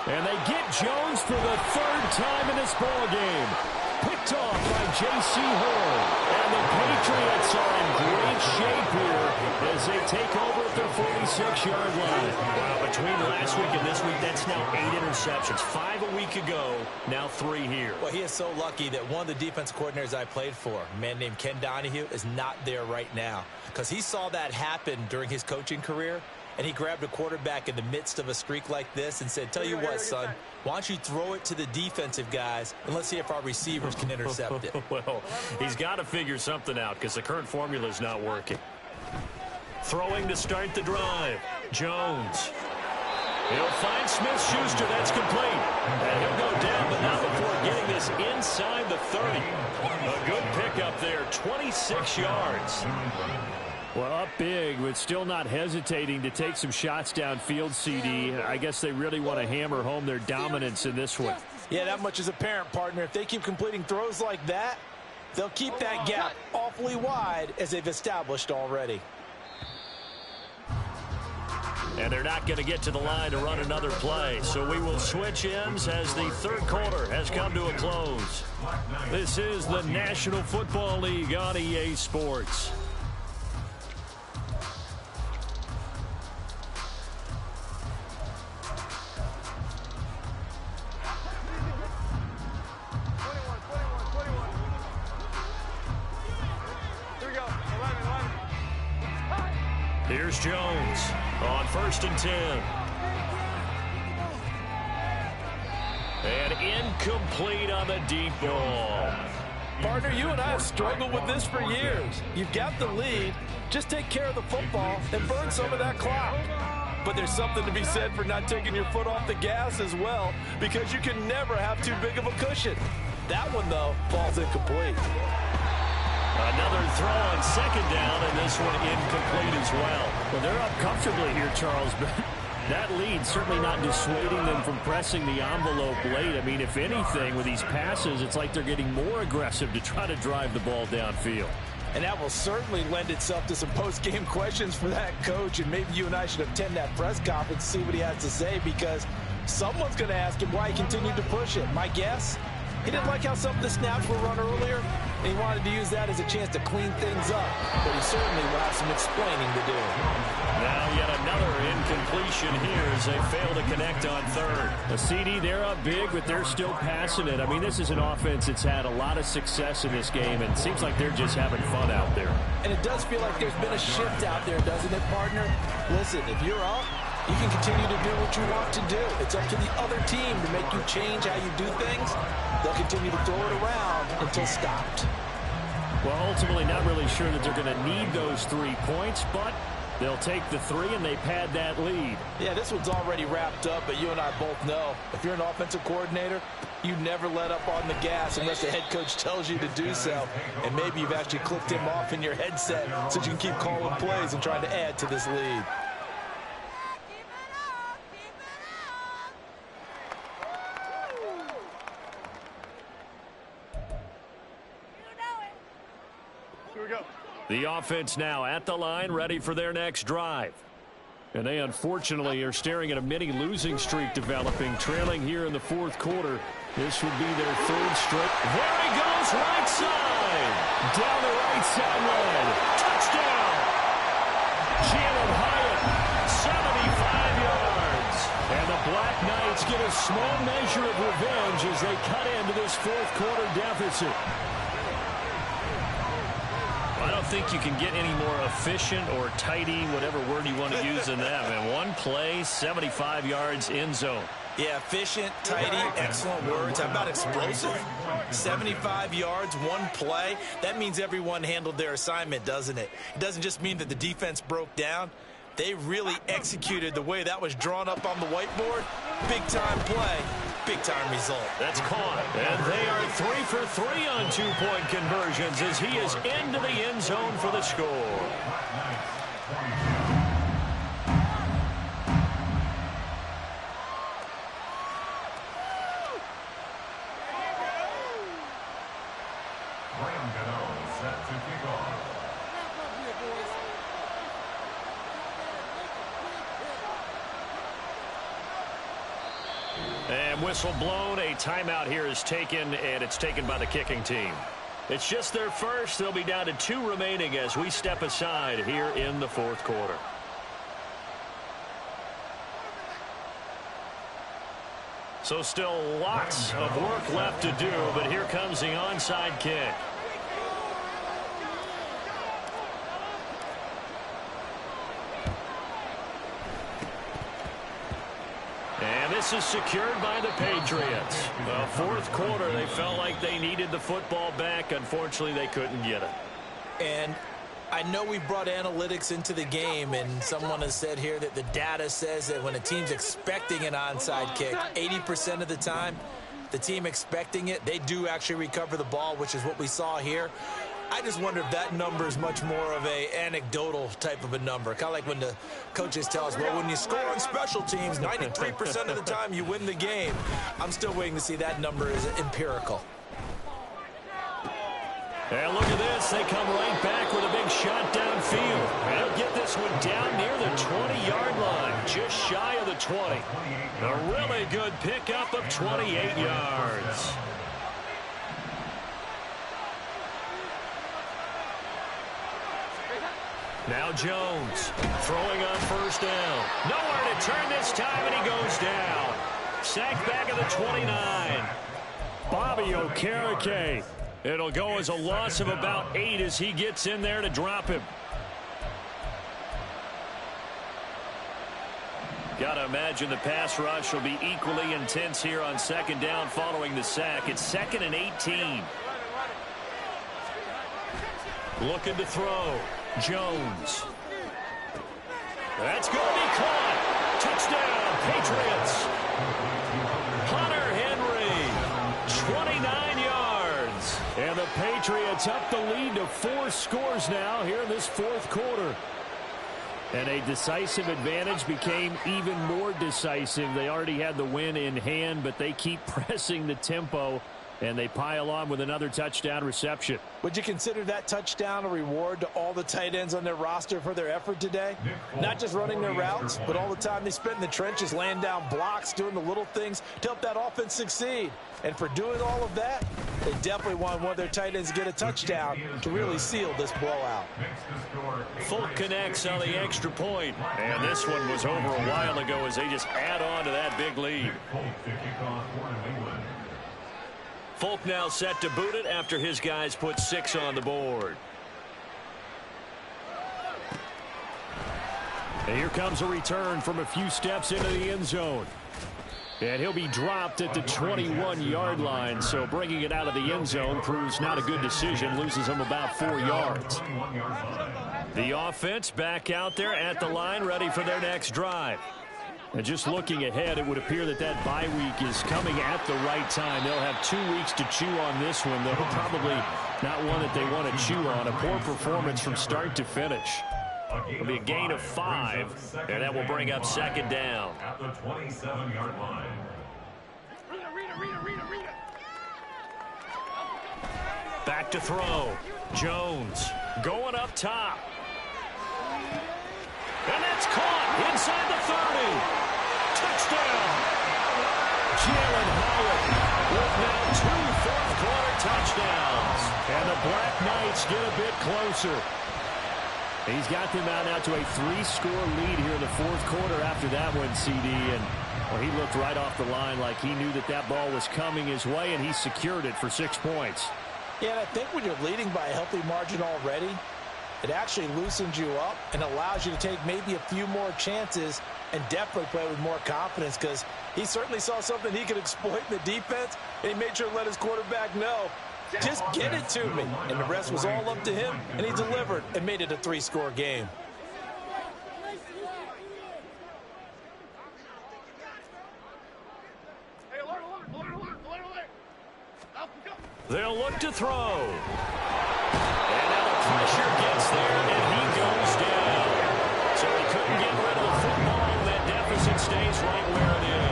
And they get Jones for the third time in this ball game. Picked off by J.C. Horn. And the Patriots are in great shape here as they take over at their 46-yard line. Well, between last week and this week, that's now 8 interceptions. 5 a week ago, now 3 here. Well, he is so lucky that one of the defense coordinators I played for, a man named Ken Donahue, is not there right now, because he saw that happen during his coaching career. And he grabbed a quarterback in the midst of a streak like this and said, tell you what, son, why don't you throw it to the defensive guys, and let's see if our receivers can intercept it. Well, he's got to figure something out because the current formula is not working. Throwing to start the drive. Jones. He'll find Smith-Schuster. That's complete. And he'll go down, but not before getting this inside the 30. A good pickup there, 26 yards. Well, up big, but still not hesitating to take some shots downfield, CD. I guess they really want to hammer home their dominance in this one. Yeah, that much is apparent, partner. If they keep completing throws like that, they'll keep that gap awfully wide as they've established already. And they're not going to get to the line to run another play. So we will switch ends as the third quarter has come to a close. This is the National Football League on EA Sports. Here's Jones on 1st and 10. And incomplete on the deep ball. Partner, you and I have struggled with this for years. You've got the lead. Just take care of the football and burn some of that clock. But there's something to be said for not taking your foot off the gas as well, because you can never have too big of a cushion. That one, though, falls incomplete. Another throw on 2nd down, and this one incomplete as well. Well, they're up comfortably here, Charles, but that lead certainly not dissuading them from pressing the envelope late. I mean, if anything, with these passes, it's like they're getting more aggressive to try to drive the ball downfield. And that will certainly lend itself to some post-game questions for that coach, and maybe you and I should attend that press conference and see what he has to say, because someone's going to ask him why he continued to push it. My guess, He didn't like how some of the snaps were run earlier, and he wanted to use that as a chance to clean things up. But he certainly will have some explaining to do. Now yet another incompletion here as they fail to connect on third. A CD, they're up big, but they're still passing it. I mean, this is an offense that's had a lot of success in this game, and it seems like they're just having fun out there. And it does feel like there's been a shift out there, doesn't it, partner? Listen, if you're up, you can continue to do what you want to do. It's up to the other team to make you change how you do things. They'll continue to throw it around until stopped. Well, ultimately, not really sure that they're going to need those 3 points, but they'll take the 3 and they pad that lead. Yeah, this one's already wrapped up, but you and I both know if you're an offensive coordinator, you never let up on the gas unless the head coach tells you to do so. And maybe you've actually clicked him off in your headset so you can keep calling plays and trying to add to this lead. The offense now at the line, ready for their next drive. And they unfortunately are staring at a mini losing streak developing, trailing here in the fourth quarter. This would be their 3rd straight. There he goes, right side. Down the right sideline. Touchdown. Jalen Hyatt, 75 yards. And the Black Knights get a small measure of revenge as they cut into this fourth quarter deficit. I don't think you can get any more efficient or tidy, whatever word you want to use in that. And one play, 75 yards in zone. Yeah, efficient, tidy, excellent words. How about explosive? 75 yards, one play. That means everyone handled their assignment, doesn't it? It doesn't just mean that the defense broke down. They really executed the way that was drawn up on the whiteboard. Big-time play, big-time result. That's caught. And they are 3 for 3 on 2-point conversions as he is into the end zone for the score. Set to kick off. And whistle blown. A timeout here is taken, and it's taken by the kicking team. It's just their first. They'll be down to 2 remaining as we step aside here in the fourth quarter. So still lots of work left to do, but here comes the onside kick. And this is secured by the Patriots. The fourth quarter, they felt like they needed the football back. Unfortunately, they couldn't get it. And I know we brought analytics into the game, and someone has said here that the data says that when a team's expecting an onside kick, 80% of the time, the team expecting it, they do actually recover the ball, which is what we saw here. I just wonder if that number is much more of a anecdotal type of a number. Kind of like when the coaches tell us, well, when you score on special teams, 93% of the time you win the game. I'm still waiting to see that number is empirical. And look at this. They come right back with a big shot downfield. They'll get this one down near the 20-yard line, just shy of the 20. A really good pickup of 28 yards. Now Jones throwing on first down. Nowhere to turn this time, and he goes down. Sacked back at the 29. Bobby Okereke. It'll go as a loss of about 8 as he gets in there to drop him. Got to imagine the pass rush will be equally intense here on second down following the sack. It's 2nd and 18. Looking to throw. Jones. That's going to be caught. Touchdown, Patriots. Hunter Henry, 29 yards. And the Patriots up the lead to 4 scores now here in this fourth quarter. And a decisive advantage became even more decisive. They already had the win in hand, but they keep pressing the tempo and they pile on with another touchdown reception. Would you consider that touchdown a reward to all the tight ends on their roster for their effort today? Not just running their routes, but all the time they spent in the trenches, laying down blocks, doing the little things to help that offense succeed. And for doing all of that, they definitely want one of their tight ends to get a touchdown to really seal this blowout. Folk connects on the extra point. And this one was over a while ago as they just add on to that big lead. Folk now set to boot it after his guys put 6 on the board. And here comes a return from a few steps into the end zone. And he'll be dropped at the 21-yard line, so bringing it out of the end zone proves not a good decision, loses him about 4 yards. The offense back out there at the line, ready for their next drive. And just looking ahead, it would appear that that bye week is coming at the right time. They'll have 2 weeks to chew on this one, though probably not one that they want to chew on. A poor performance from start to finish. It'll be a gain of 5, and that will bring up second down. At the 27-yard line. Back to throw. Jones going up top. And that's caught inside the 30. Touchdown. Jalen Howard with now 2 fourth-quarter touchdowns. And the Black Knights get a bit closer. He's got them out now to a 3-score lead here in the fourth quarter after that one, CD. And well, he looked right off the line like he knew that that ball was coming his way, and he secured it for 6 points. Yeah, and I think when you're leading by a healthy margin already, it actually loosens you up and allows you to take maybe a few more chances and definitely play with more confidence, because he certainly saw something he could exploit in the defense, and he made sure to let his quarterback know, just get it to me. And the rest was all up to him, and he delivered and made it a 3-score game. They'll look to throw. And now the pressure gets there, and he goes down. So he couldn't get rid of the football. That deficit stays right where it is.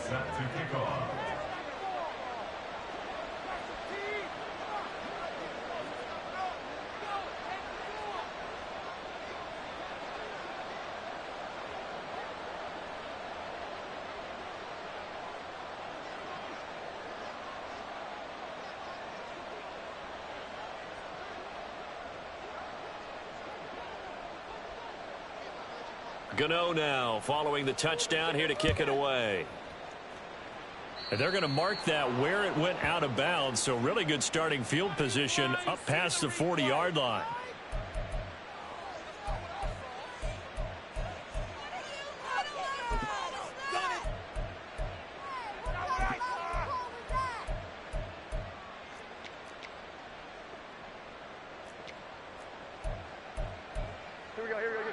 Set to kick off. Gano now following the touchdown here to kick it away. And they're going to mark that where it went out of bounds, so really good starting field position up past the 40-yard line.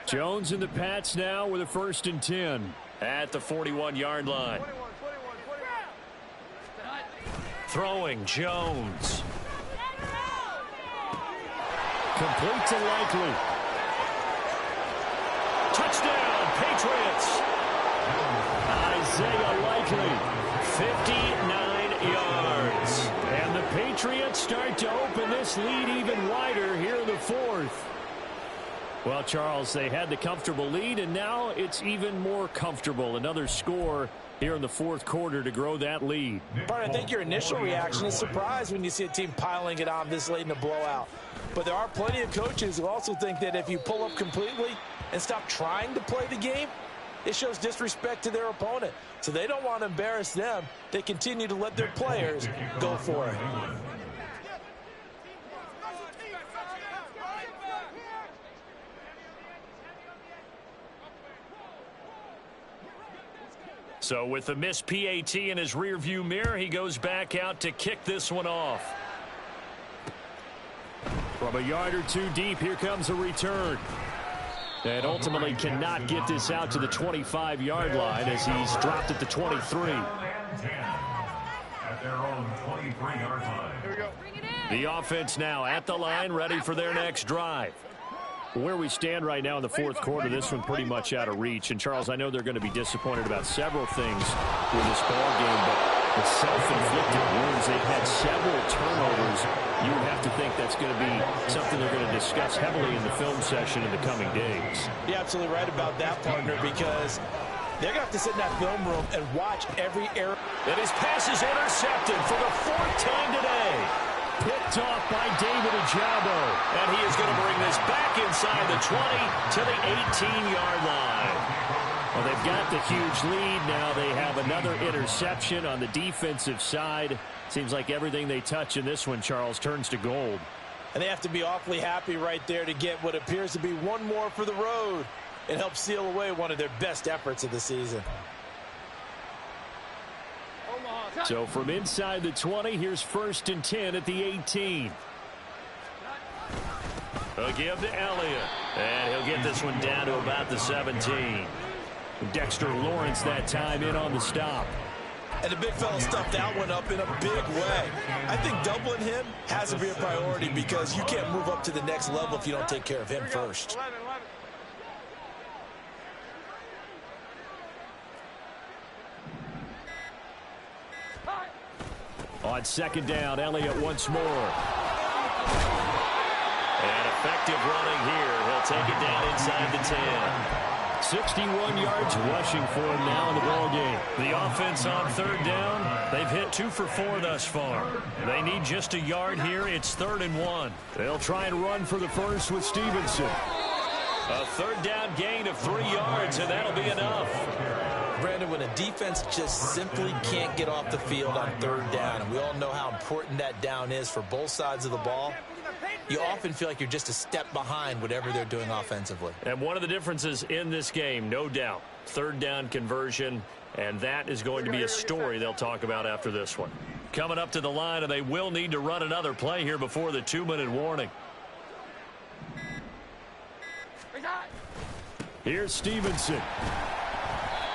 Jones and the Pats now with a 1st and 10. At the 41-yard line. Throwing Jones. Complete to Likely. Touchdown, Patriots. Isaiah Likely. 59 yards. And the Patriots start to open this lead even wider here in the 4th. Well, Charles, they had the comfortable lead, and now it's even more comfortable. Another score here in the 4th quarter to grow that lead. Bart, I think your initial reaction is surprise when you see a team piling it on this late in a blowout. But there are plenty of coaches who also think that if you pull up completely and stop trying to play the game, it shows disrespect to their opponent. So they don't want to embarrass them. They continue to let their players go for it. So with the missed PAT in his rearview mirror, he goes back out to kick this one off. From a yard or two deep, here comes a return. And ultimately cannot get this out to the 25-yard line as he's dropped at the 23. At their own 23-yard line. Here we go. The offense now at the line, ready for their next drive. Where we stand right now in the fourth quarter, this one pretty much out of reach. And, Charles, I know they're going to be disappointed about several things with this ball game, but the self-inflicted wounds, they've had several turnovers. You would have to think that's going to be something they're going to discuss heavily in the film session in the coming days. You're absolutely right about that, partner, because they're going to have to sit in that film room and watch every error. And his pass is intercepted for the fourth time today. Picked off by David Ojabo. And he is going to bring this back inside the 20 to the 18-yard line. Well, they've got the huge lead. Now they have another interception on the defensive side. Seems like everything they touch in this one, Charles, turns to gold. And they have to be awfully happy right there to get what appears to be one more for the road. It helps seal away one of their best efforts of the season. So from inside the 20, here's 1st and 10 at the 18. A give to Elliott. And he'll get this one down to about the 17. Dexter Lawrence that time in on the stop. And the big fella stuffed that one up in a big way. I think doubling him has to be a priority because you can't move up to the next level if you don't take care of him first. On 2nd down, Elliott once more. And effective running here. He'll take it down inside the 10. 61 yards rushing for him now in the ball game. The offense on 3rd down. They've hit 2 for 4 thus far. They need just a yard here. It's 3rd and 1. They'll try and run for the first with Stevenson. A 3rd down gain of 3 yards, and that'll be enough. Brandon, when a defense just simply can't get off the field on 3rd down, and we all know how important that down is for both sides of the ball, you often feel like you're just a step behind whatever they're doing offensively. And one of the differences in this game, no doubt, 3rd down conversion, and that is going to be a story they'll talk about after this one. Coming up to the line, and they will need to run another play here before the 2-minute warning. Here's Stevenson.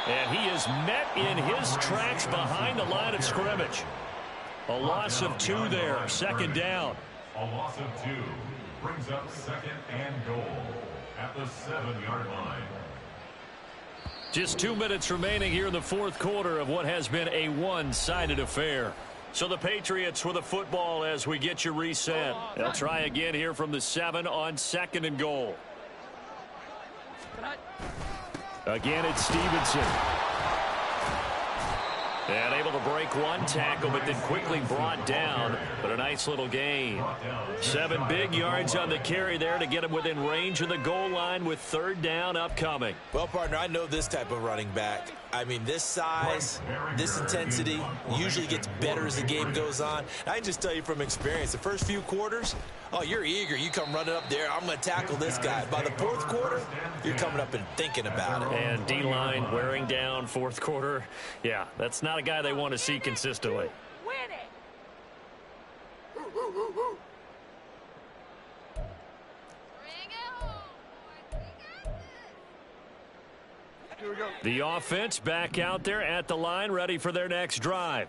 And he is met in his tracks behind the line of scrimmage. A loss of 2 there, 2nd down. A loss of 2 brings up 2nd and goal at the 7-yard line. Just 2 minutes remaining here in the fourth quarter of what has been a one-sided affair. So the Patriots with the football as we get you reset. They'll try again here from the 7 on 2nd and goal. Again, it's Stevenson. And able to break one tackle, but then quickly brought down. But a nice little gain. 7 big yards on the carry there to get him within range of the goal line with 3rd down upcoming. Well, partner, I know this type of running back. I mean, this size, this intensity usually gets better as the game goes on. I can just tell you from experience, the first few quarters, oh, you're eager. You come running up there, I'm going to tackle this guy. By the 4th quarter, you're coming up and thinking about it. And D-line wearing down 4th quarter. Yeah, that's not a guy they want to see consistently. The offense back out there at the line, ready for their next drive.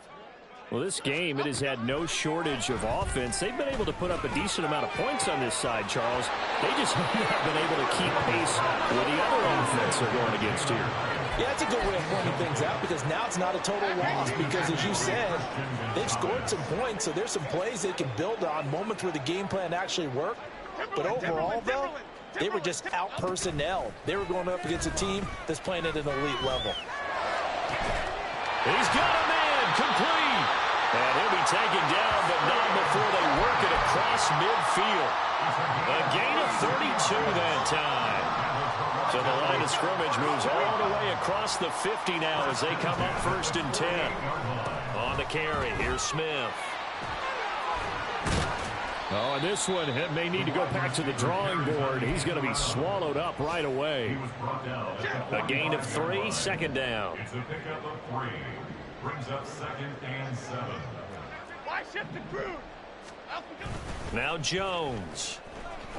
Well, this game, it has had no shortage of offense. They've been able to put up a decent amount of points on this side, Charles. They just have been able to keep pace with the other offense they're going against here. Yeah, that's a good way of pointing things out because now it's not a total loss because, as you said, they've scored some points, so there's some plays they can build on, moments where the game plan actually worked. But overall, though, they were just out-personnelled. They were going up against a team that's playing at an elite level. He's got a man complete. And he'll be taken down, but not before they work it across midfield. A gain of 32 that time. So the line of scrimmage moves all the way across the 50 now as they come up 1st and 10. On the carry, here's Smith. Oh, and this one may need to go back to the drawing board. He's going to be swallowed up right away. A gain of 3, 2nd down. It's a pickup of 3. Brings up 2nd and 7. Why shift the crew? Now Jones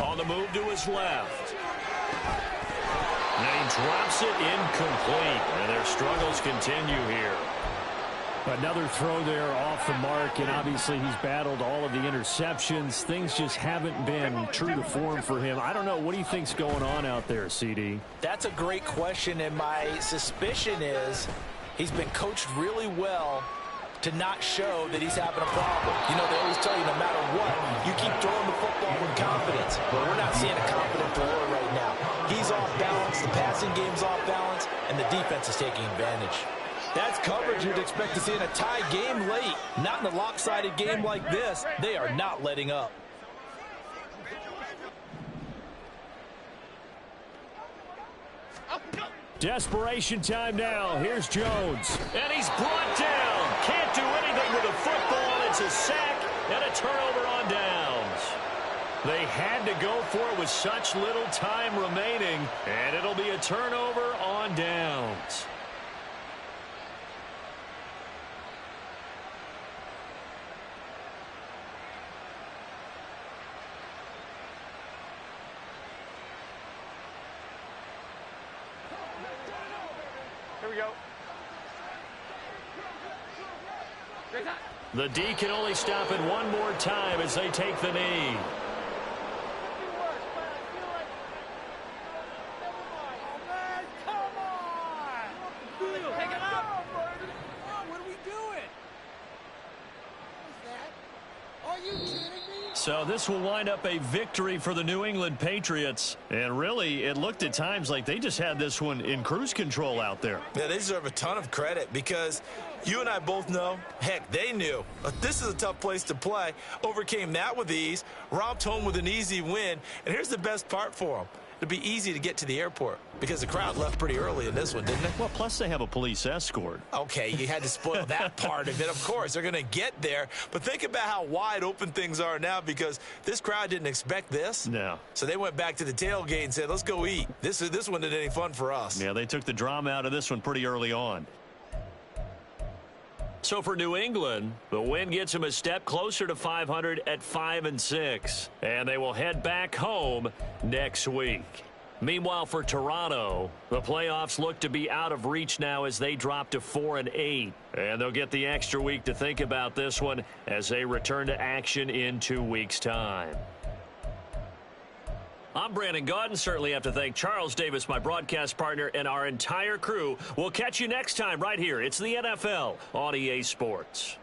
on the move to his left. And he drops it incomplete. And their struggles continue here. Another throw there off the mark, and obviously he's battled all of the interceptions. Things just haven't been true to form for him. I don't know. What do you think's going on out there, CD? That's a great question, and my suspicion is he's been coached really well to not show that he's having a problem. You know, they always tell you no matter what, you keep throwing the football with confidence. But we're not seeing a confident thrower right now. He's off balance, the passing game's off balance, and the defense is taking advantage. That's coverage you'd expect to see in a tie game late. Not in a lopsided game like this. They are not letting up. Desperation time now. Here's Jones. And he's brought down. Can't do anything with the football. It's a sack and a turnover on downs. They had to go for it with such little time remaining, and it'll be a turnover on downs. Here we go. The D can only stop it one more time as they take the knee. So this will wind up a victory for the New England Patriots. And really, it looked at times like they just had this one in cruise control out there. Yeah, they deserve a ton of credit because you and I both know, heck, they knew. But this is a tough place to play. Overcame that with ease, romped home with an easy win. And here's the best part for them. It'd be easy to get to the airport because the crowd left pretty early in this one, didn't it? Well, plus they have a police escort. Okay, you had to spoil that part of it. Of course, they're going to get there. But think about how wide open things are now because this crowd didn't expect this. No. So they went back to the tailgate and said, let's go eat. This one isn't any fun for us. Yeah, they took the drama out of this one pretty early on. So for New England, the win gets them a step closer to 500 at 5-6. And they will head back home next week. Meanwhile, for Toronto, the playoffs look to be out of reach now as they drop to 4-8. And they'll get the extra week to think about this one as they return to action in 2 weeks' time. I'm Brandon Gaudin. Certainly have to thank Charles Davis, my broadcast partner, and our entire crew. We'll catch you next time right here. It's the NFL on EA Sports.